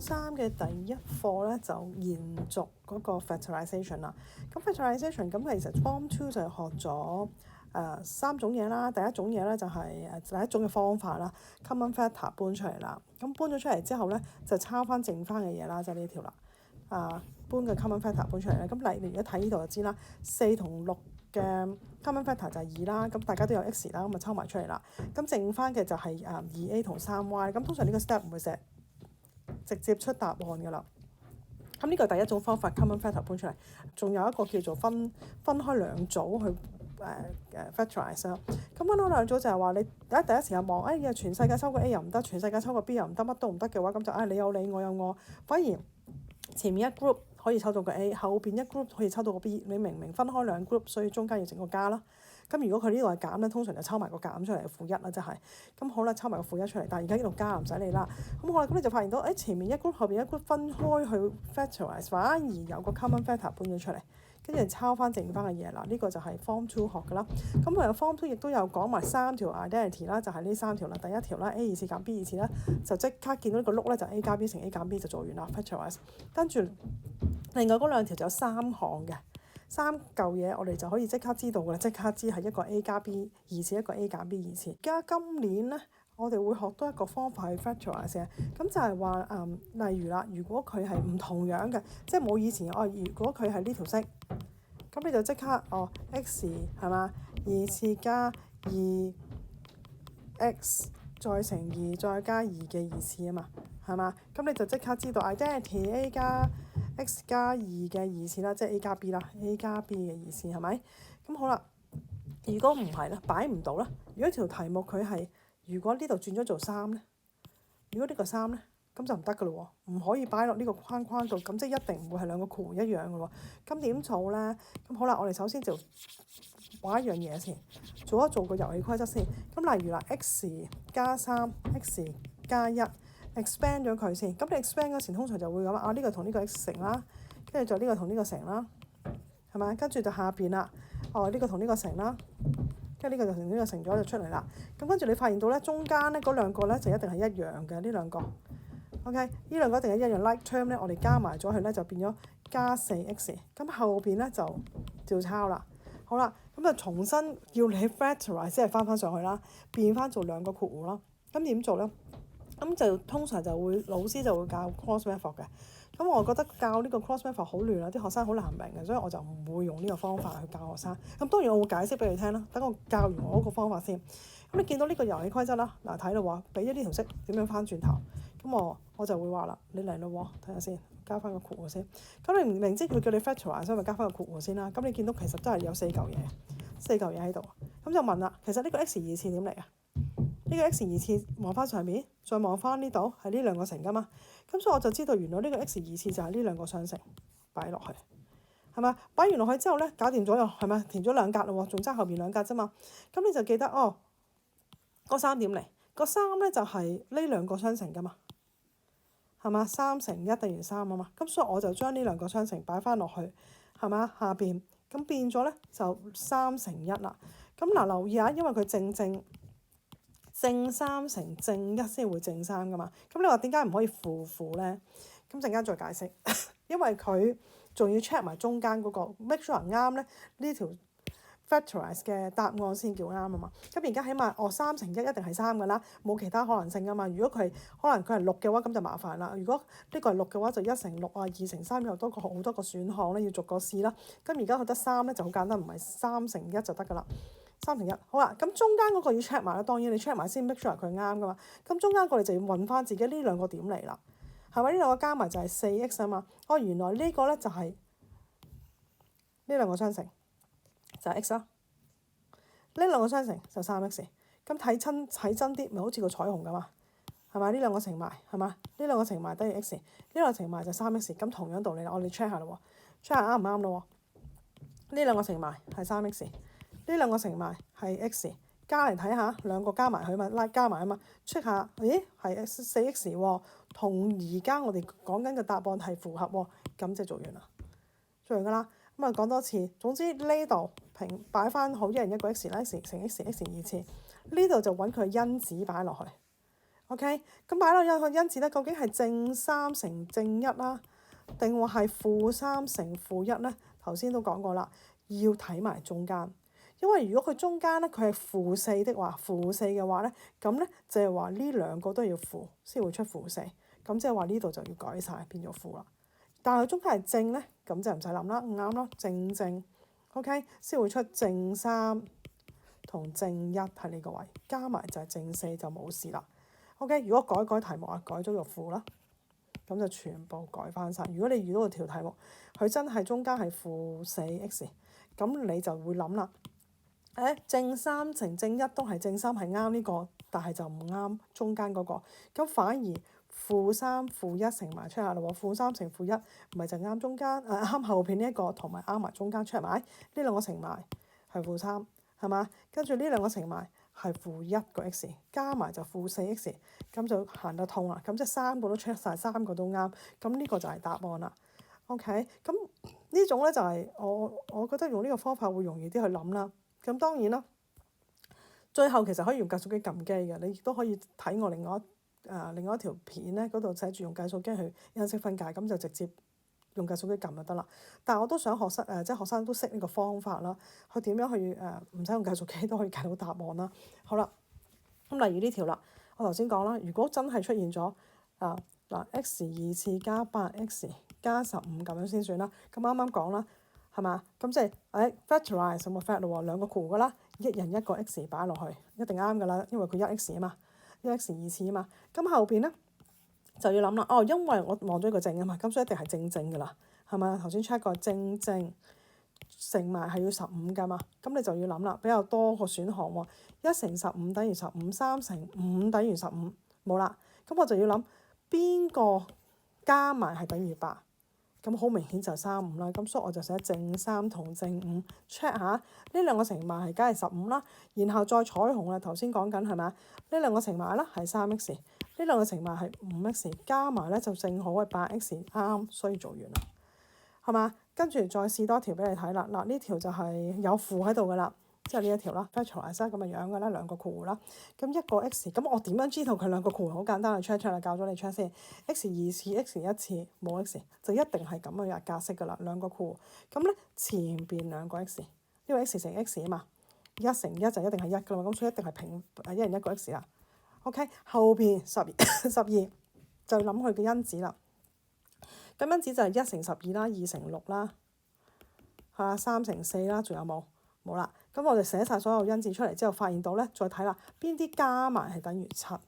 3嘅第一課咧就延續嗰個 factorization 啦。咁 factorization 咁其實 Form 2就學咗3種嘢啦。第一種嘢咧就係第一種嘅方法啦 ，common factor 搬出嚟啦。咁搬咗出嚟之後咧就抄翻剩翻嘅嘢啦，就係呢條啦。搬嘅 common factor 搬出嚟咧，咁例如而家睇呢度就知啦，4同6嘅 common factor 就係2啦，咁大家都有 x 啦，咁咪抽埋出嚟啦。咁剩翻嘅就係2a 同3y，咁通常呢個 step 唔會直接出答案㗎啦。咁呢個第一種方法 common factor 搬出嚟，仲有一個叫做分開兩組去factorize 啦。咁分開兩組就係話你第一時間望，全世界抽個 A 又唔得，全世界抽個 B 又唔得，乜都唔得嘅話，咁就你有你，我有我，反而前面一 group 可以抽到個 A， 後邊一 group 可以抽到個 B， 你明明分開兩 group， 所以中間要整個加啦。咁如果佢呢度係減咧，通常就抽埋個減出嚟負1啦，即係咁好啦，抽埋個負1出嚟。但係而家呢度加唔使理啦。咁好啦，咁你就發現到前面一 group 後邊一 group 分開去 factorize， 反而有個 common factor 搬咗出嚟，跟住抄翻剩翻嘅嘢啦。呢個就係 Form 2學㗎啦。咁Form 2亦都有講埋3條 identity 啦，就係呢3條啦。第一條啦 A 二次減 B 二次啦，就即刻見到呢個碌咧就 A 加 B 乘 A 減 B 就做完啦 factorize。跟住另外嗰兩條就有3項嘅。3嚿嘢我哋就可以即刻知道㗎啦，即刻知係一個 A 加 B 二次，一個 A 減 B 二次。而家今年咧，我哋會學多一個方法去 factorize 嘅，咁就係話例如啦，如果佢係唔同樣嘅，即係冇以前如果佢係呢條式，咁你就即刻x 係嘛二次加2 x 再乘2再加2嘅二次啊嘛，係嘛？咁你就即刻知道 identity A 加x 加2嘅二次啦，即係 A 加 B 啦 ，A 加 B 嘅二次係咪？咁好啦，如果唔係咧，擺唔到啦。如果條題目佢係如果呢度轉咗做3咧，如果呢個3咧，咁就唔得㗎咯喎，唔可以擺落呢個框框度，咁即係一定唔會係兩個括弧一樣㗎喎。咁點做咧？咁好啦，我哋首先就玩一樣嘢先，做個遊戲規則先。咁例如啦 ，x 加3 x 加1 expand 咗佢先。咁你 expand 嗰時通常就會咁呢個同呢個 x 乘啦，跟住就呢個同呢個乘啦，係咪？跟住就下邊啦，呢個同呢個乘啦，跟住呢個就同呢個乘咗就出嚟啦。咁跟住你發現到咧，中間咧嗰兩個咧就一定係一樣嘅呢兩個。OK， 呢兩個一定係一樣 like term 咧，我哋加埋咗佢咧就變咗加4x。咁後邊咧就照抄啦。好啦，咁就重新要你 factorize 即係翻上去啦，變翻做兩個括弧啦。咁點做咧？咁就通常就會老師就會教 cross method 嘅。咁我覺得教呢個 cross method 好亂啊，啲學生好難明嘅，所以我就唔會用呢個方法去教學生。咁當然我會解釋俾你聽啦，等我教完我嗰個方法先。咁你見到呢個遊戲規則啦，嗱睇咯喎，俾咗呢條式點樣翻轉頭？咁我就會話啦，你嚟咯喎，睇下先，加翻個括弧先。咁你明知佢叫你 factorize，所以咪加翻個括弧先啦。咁你見到其實都係有4嚿嘢喺度。咁就問啦，其實呢個 x 二次點嚟啊？呢個 x 二次望翻上面，再望翻呢度係呢兩個乘噶嘛。咁所以我就知道原來呢個 x 二次就係呢兩個相乘擺落去，係咪？擺完落去之後咧，搞掂咗又係咪？填咗兩格咯喎，仲爭後邊兩格啫嘛。咁你就記得個3點嚟？個3咧就係呢兩個相乘噶嘛，係嘛？3乘1等於3啊嘛。咁所以我就將呢兩個相乘擺翻落去，係嘛？下邊咁變咗咧就3乘1啦。咁嗱留意下，因為佢正3乘正1先會正3噶嘛。咁你話點解唔可以負咧？咁陣間再解釋，因為佢仲要 check 埋中間嗰個 make sure 啱咧，呢條 factorize 嘅答案先叫啱啊嘛。咁而家起碼3乘1一定係3噶啦，冇其他可能性噶嘛。如果佢可能佢係6嘅話，咁就麻煩啦。如果呢個係6嘅話，就1乘6啊，2乘3有好多個選項咧，要逐個試啦。咁而家佢得3咧就好簡單，唔係3乘1就得噶啦。3乘1好啦，咁中間嗰個要 check 埋啦，當然你 check 埋先 make sure 佢啱噶嘛。咁中間個你就要問翻自己呢兩個點嚟啦，係咪？呢兩個加埋就係4x 啊嘛。原來呢個咧就係呢兩個相乘就係 x 啦，呢兩個相乘就 3x。咁睇真啲，咪好似個彩虹噶嘛，係咪？呢兩個乘埋係嘛？呢兩個乘埋等於 x，呢兩個乘埋就 3x。咁同樣道理啦，我哋 check 下啦喎，check 下啱唔啱咯喎？呢兩個乘埋係 3x。呢兩個乘埋係 x， 加嚟睇下，兩個加埋佢嘛，加埋啊嘛 ，check 下，咦係 4x 喎，同而家我哋講緊嘅答案係符合喎，咁就做完啦，做完噶啦。咁講多次，總之呢度擺翻好一人一個 x 啦，乘 x 2次，呢度就揾佢因子擺落去， OK，咁擺落個因子咧，究竟係正3乘正1啦，定話係負3乘負1咧？頭先都講過啦，要睇埋中間，因為如果佢中間咧佢係負4的話，負4嘅話咧，咁咧就係話呢兩個都要負先會出負4，咁即係話呢度就要改晒變咗負啦。但係中間係正咧，咁就唔使諗啦，啱咯，正正 OK 先會出正3同正1喺呢個位，加埋就係正4就冇事啦。OK，如果改題目啊，改咗個負啦，咁就全部改翻晒。如果你遇到個條題目，佢真係中間係負4x，咁你就會諗啦。正3乘正1都係正3係啱呢個，但係就唔啱中間嗰個。咁反而負3負1乘埋出下啦喎，負3乘負1唔係就啱中間，啱後邊呢一個同埋啱埋中間出埋，呢兩個乘埋係負3，係嘛？跟住呢兩個乘埋係負1個 x，加埋就負4x，咁就行得通啦。咁即係3個都出晒，3個都啱，咁呢個就係答案啦。OK，咁呢種咧就係我覺得用呢個方法會容易啲去諗啦。咁當然啦，最後其實可以用計數機撳機嘅，你亦都可以睇我另外一條片咧，嗰度寫住用計數機去因式分解，咁就直接用計數機撳就得啦。但係我都想即係學生都識呢個方法啦，佢點樣去唔使用計數機都可以計到答案啦。好啦，咁例如呢條啦，我頭先講啦，如果真係出現咗x 2次加8x 加15咁樣先算啦。咁啱啱講啦，係嘛？咁即係factorize 咁個 fact 咯喎，兩個括弧噶啦，一人一個 x 擺落去，一定啱噶啦，因為佢1x 啊嘛，1x 2次啊嘛。咁後邊咧就要諗啦，因為我望咗個正啊嘛，咁所以一定係正正噶啦，係咪？頭先 check 過正正乘埋係要15噶嘛，咁你就要諗啦，比較多個選項喎。1乘15等於15，3乘5等於15，冇啦。咁我就要諗邊個加埋係等於8，咁好明顯就35啦。咁所以我就寫正3同正5 check 下呢兩個乘埋係梗係15啦，然後再彩虹啦。頭先講緊係咪啊？呢兩個乘埋啦係3x，呢兩個乘埋係5x，加埋咧就正好係8x，啱，所以做完啦，係嘛？跟住再試多條俾你睇啦。嗱，呢條就係有負喺度噶啦。即係呢一條啦 factorize 咁嘅樣嘅啦，兩個括弧啦。咁一個 x，咁我點樣知道佢兩個括弧？好簡單，去 check 啦，教咗你 check 先。x 2次 x 1次冇 x，就一定係咁嘅格式噶啦，兩個括弧。咁咧前邊兩個 x，因為 x 乘 x 啊嘛，1乘1就一定係1噶啦嘛，咁所以一定係平一人一個 x 啦。OK， 後邊12就諗佢嘅因子啦。咁因子就係1乘12啦，2乘6啦，係3乘4啦，仲有冇？冇啦。咁我哋寫晒所有因子出嚟之後，發現到咧，再睇啦，邊啲加埋係等於7？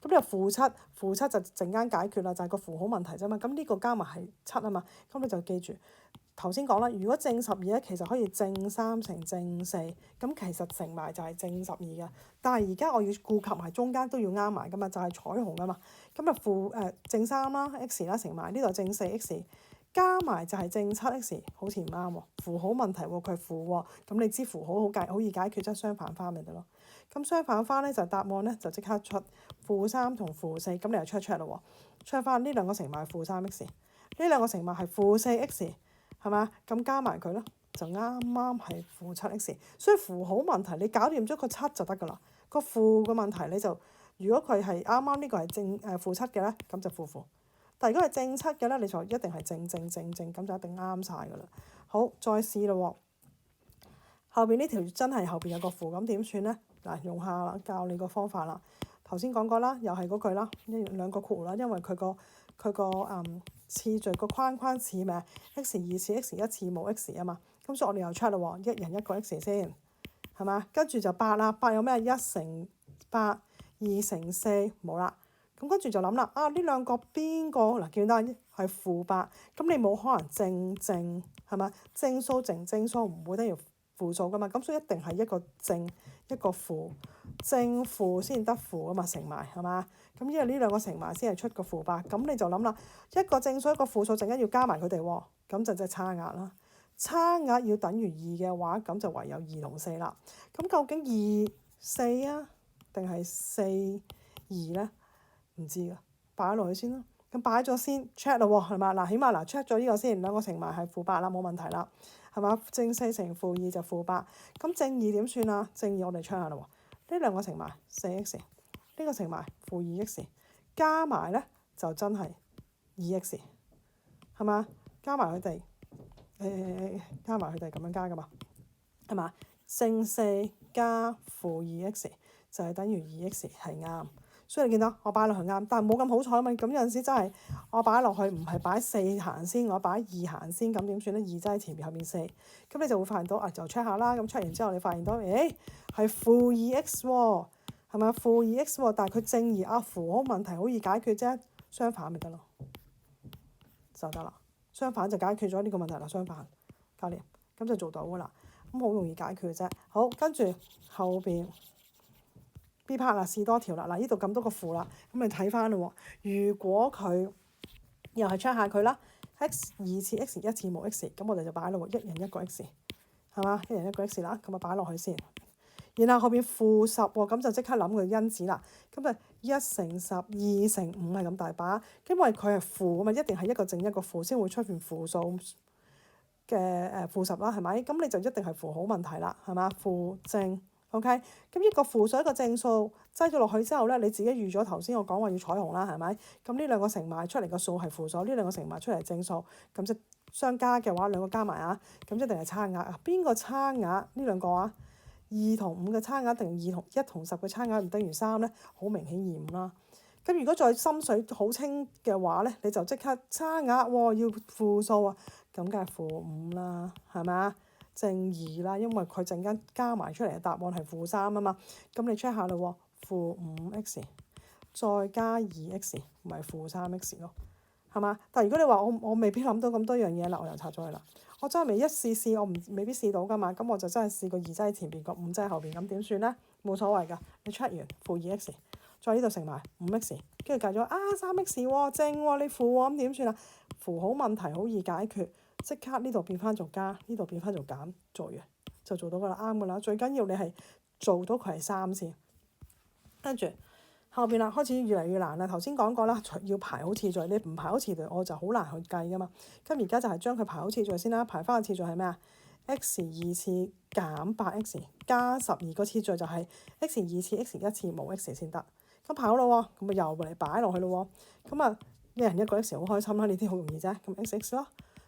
咁呢個負7就陣間解決啦，就係個符號問題啫嘛。咁呢個加埋係7啊嘛，咁你就記住頭先講啦。如果正12咧，其實可以正3乘正4，咁其實乘埋就係正12嘅。但係而家我要顧及埋中間都要啱埋噶嘛，就係彩虹啊嘛。咁啊正3啦 x 啦乘埋呢度正4x。加埋就係正7x，好似唔啱喎，符號問題喎，佢係負喎，咁你知符號好易解決，即係相反翻咪得咯。咁相反翻咧就答案咧就即刻出負3同負4，咁你又 check 咯喎，check 翻呢兩個乘埋係負3x，呢兩個乘埋係負4x，係嘛？咁加埋佢咯，就啱啱係負7x，所以符號問題你搞掂咗個7就得噶啦，個負嘅問題你就如果佢係啱啱呢個係負7嘅咧，咁就負。但如果係正7嘅咧，你就一定係正，咁就一定啱晒噶啦。好，再試咯喎。後邊呢條真係後邊有個負，咁點算咧？嗱，用下啦，教你個方法啦。頭先講過啦，又係嗰句啦，兩個括弧啦，因為佢個次序個框似咩？x 2次 x 1次冇 x 啊嘛，咁所以我哋又 check 啦喎，一人一個 x 先，係嘛？跟住就8啦，8有咩？1乘8，2乘4冇啦。咁跟住就諗啦，呢兩個邊個嗱？見到係負8，咁你冇可能正係嘛？正數乘正數唔會等於負數噶嘛，咁所以一定係一個正一個負，正負先得負啊嘛，乘埋係嘛？咁因為呢兩個乘埋先係出個負8，咁你就諗啦，一個正數一個負數，陣間要加埋佢哋喎，咁就即係差額啦。差額要等於2嘅話，咁就唯有2同4啦。咁究竟2 4啊，定係4 2咧？唔知㗎，擺落去先啦。咁擺咗先 check 咯喎，係嘛？嗱，起碼check 咗呢個先，兩個乘埋係負8啦，冇問題啦，係嘛？正4乘負2就負8，咁正2點算啊？正2我哋 check 下咯喎，呢兩個乘埋4x，呢個乘埋負二 x 加埋咧就真係二 x 係嘛？加埋佢哋加埋佢哋咁樣加噶嘛係嘛？正4加負二 x 就係等於二 x 係啱。所以你見到我擺落去啱，但係冇咁好彩啊嘛。咁有陣時真係我擺落去唔係擺4行先，我擺2行先，咁點算咧？2擠前面後面4，咁你就會發現到就 check 下啦。咁 check 完之後你發現到係負二 x 喎，係咪負二 x 喎？但係佢正二符號問題好易解決啫，相反咪得咯，就得啦。相反就解決咗呢個問題啦。相反教練咁就做到噶啦，咁好容易解決嘅啫。好，跟住後邊。B part 啦，試多條啦。嗱，呢度咁多個負啦，咁你睇翻咯喎。如果佢又係 check 下佢啦 ，x 2次 x 1次冇 x， 咁我哋就擺咯喎，一人一個 x， 係嘛？一人一個 x 啦，咁啊擺落去先。然後後邊負10喎，咁就即刻諗佢因子啦。咁就1乘10，2乘5係咁大把，因為佢係負啊嘛，一定係一個正一個負先會出現負數嘅負10啦，係咪？咁你就一定係符號問題啦，係嘛？負正。OK，咁一個負數一個正數擠咗落去之後咧，你自己預咗頭先我講話要彩虹啦，係咪？咁呢兩個乘埋出嚟個數係負數，呢兩個乘埋出嚟係正數，咁即相加嘅話兩個加埋啊，咁一定係差額啊。邊個差額呢兩個啊？2同5嘅差額定2同1同10嘅差額唔等於3咧？好明顯2/5啦。咁如果再心水好清嘅話咧，你就即刻差額喎，要負數啊，咁梗係負5啦，係咪啊？正2啦，因為佢陣間加埋出嚟嘅答案係負3啊嘛，咁你 check 下啦喎，負5x 再加2x 咪負3x 咯，係嘛？但係如果你話我未必諗到咁多樣嘢啦，我又拆咗佢啦。我真係未一試，我未必試到噶嘛，咁我就真係試個2擠前邊個5擠後邊，咁點算咧？冇所謂噶，你 check 完負2x，再呢度乘埋5x，跟住計咗3x 喎，正喎，你負喎，咁點算啊？符號問題好易解決。即刻呢度變翻做加，呢度變翻做減，做完就做到噶啦，啱噶啦。最緊要你係做到佢係3先，跟住後邊啦，開始越嚟越難啦。頭先講過啦，要排好次序，你唔排好次序我就好難去計噶嘛。咁而家就係將佢排好次序先啦。排翻個次序係咩啊 ？x 2次減8x 加12個次序就係 x 2次 x 1次冇 x 先得。咁排好啦喎，咁咪又嚟擺落去咯喎。咁啊，一人一個 x 好開心啦，呢啲好容易啫。咁 x 咯。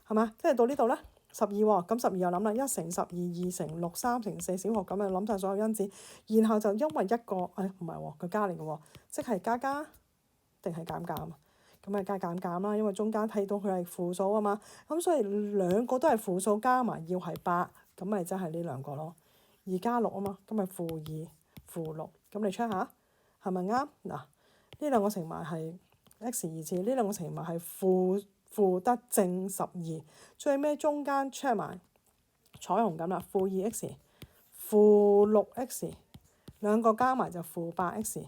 係嘛？跟住到呢度咧，12喎，咁12又諗啦，1乘12、2乘6、3乘4，小學咁樣諗晒所有因子，然後就因為一個，唔係喎，佢加嚟嘅喎，即係加定係減啊？咁咪加減啦，因為中間睇到佢係負數啊嘛，咁所以兩個都係負數加埋要係8，咁咪真係呢兩個咯，2加6啊嘛，咁咪負2、負6，咁你 check 下係咪啱？嗱，呢兩個乘埋係 x 2次，呢兩個乘埋係負得正12，最尾中間 check 埋彩虹咁啦，負2x、負6x，兩個加埋就負8x，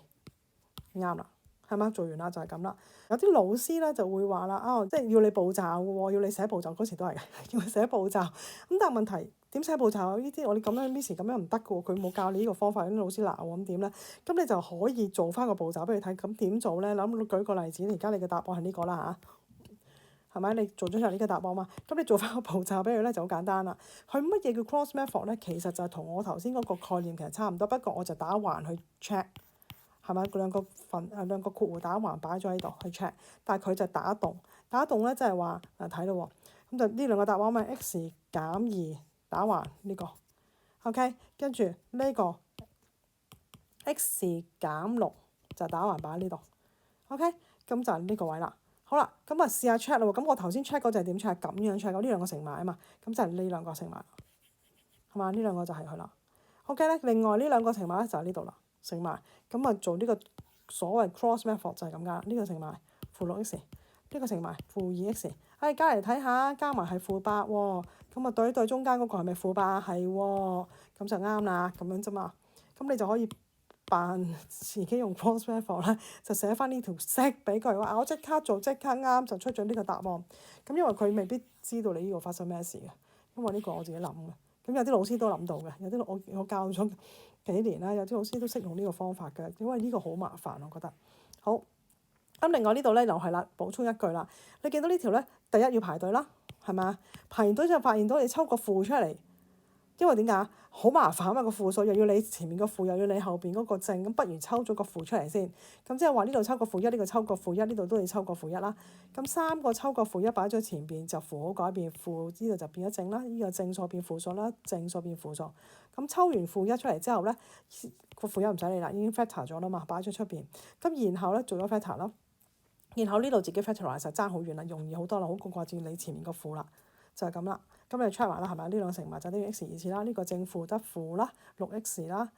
啱啦，係嘛？做完啦就係咁啦。有啲老師咧就會話啦，即係要你步驟嘅喎，要你寫步驟，嗰時都係要你寫步驟。咁但係問題點寫步驟？呢啲我哋咁樣 miss 咁樣唔得嘅喎，佢冇教你呢個方法，啲老師鬧我咁點咧？咁你就可以做翻個步驟俾你睇。咁點做咧？諗舉個例子，而家你嘅答案係呢個啦嚇。係咪？你做咗出嚟呢個答案嘛？咁你做翻個步驟俾佢咧就好簡單啦。佢乜嘢叫 cross method 咧？其實就係同我頭先嗰個概念其實差唔多，不過我就打橫去 check，係咪？兩個括弧打橫擺咗喺度去 check，但係佢就打洞咧，即係話睇到喎。咁就呢兩個答案咪 x 減2打橫呢個 ，OK， 跟住呢個 x 減6就打橫擺喺呢度 ，OK， 咁就係呢個位啦。好啦，咁啊試下 check 啦喎，咁我頭先 check 嗰就係點 check？咁樣 check，呢兩個乘埋啊嘛，咁就係呢兩個乘埋，係嘛？呢兩個就係佢啦。OK 咧，另外呢兩個乘埋咧就係呢度啦，乘埋，咁啊做呢個所謂 cross method 就係咁㗎。呢個乘埋負6x，呢個乘埋負2x，加嚟睇下，加埋係負8喎，咁啊對中間嗰個係咪負8？係喎，咁就啱啦，咁樣啫嘛，咁你就可以扮自己用 cross method 咧，就寫翻呢條式俾佢話，我即刻做即刻啱就出咗呢個答案。咁因為佢未必知道你呢個發生咩事嘅，因為呢個我自己諗嘅。咁有啲老師都諗到嘅，有啲我教咗幾年啦，有啲老師都識用呢個方法嘅，因為呢個好麻煩，我覺得。好，咁另外呢度咧又係啦，補充一句啦，你見到呢條咧，第一要排隊啦，係嘛？排完隊就發現到你抽個負出嚟，因為點解？好麻煩啊嘛，個負數又要你前面個負，又要你後邊嗰個正，咁不如抽咗個負出嚟先。咁即係話呢度抽個負一，呢個抽個負一，呢度都要抽個負一啦。咁3個抽個負一擺咗前邊就符號改變，負呢度就變咗正啦，呢個正數變負數啦，正數變負數。咁抽完負一出嚟之後咧，個負一唔使理啦，已經 factor 咗啦嘛，擺咗出邊。咁然後咧做咗 factor 咯，然後呢度自己 factorize 就爭好遠啦，容易好多啦，好過掛住你前面個負啦，就係咁啦。咁你 check 埋啦，係咪？呢兩個乘埋就等於 x 二次啦，呢個正負得負啦，6x 啦，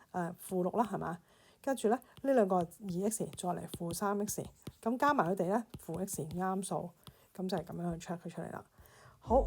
負6啦，係嘛？跟住咧呢兩個2x 再嚟負3x，咁加埋佢哋咧負 x 啱數，咁就係咁樣去 check 佢出嚟啦。好。